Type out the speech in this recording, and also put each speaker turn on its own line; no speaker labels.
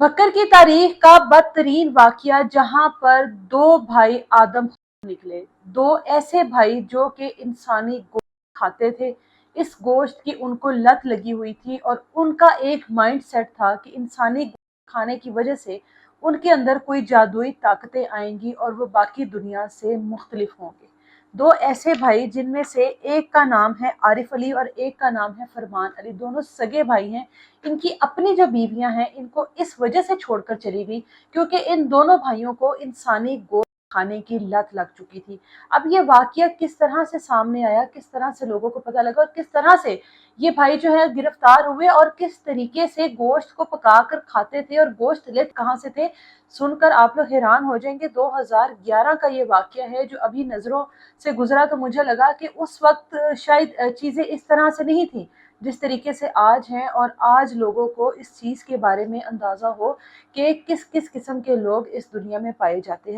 बकर की तारीख का बदतरीन वाकया जहां पर दो भाई आदम निकले, दो ऐसे भाई जो कि इंसानी गोश्त खाते थे। इस गोश्त की उनको लत लगी हुई थी और उनका एक माइंड सेट था कि इंसानी गोश्त खाने की वजह से उनके अंदर कोई जादुई ताकतें आएंगी और वो बाकी दुनिया से मुख्तलिफ होंगे। दो ऐसे भाई जिनमें से एक का नाम है आरिफ अली और एक का नाम है फरमान अली, दोनों सगे भाई हैं। इनकी अपनी जो बीवियां हैं इनको इस वजह से छोड़कर चली गई क्योंकि इन दोनों भाइयों को इंसानी गोश्त खाने की लत लग चुकी थी। अब ये वाकया किस तरह से सामने आया, किस तरह से लोगों को पता लगा और किस तरह से ये भाई जो है गिरफ्तार हुए और किस तरीके से गोश्त को पकाकर खाते थे और गोश्त लेते कहाँ से थे, सुनकर आप लोग हैरान हो जाएंगे। 2011 का ये वाकया है जो अभी नजरों से गुजरा, तो मुझे लगा कि उस वक्त शायद चीजें इस तरह से नहीं थी जिस तरीके से आज हैं, और आज लोगों को इस चीज के बारे में अंदाजा हो कि किस किस किस्म के लोग इस दुनिया में पाए जाते हैं।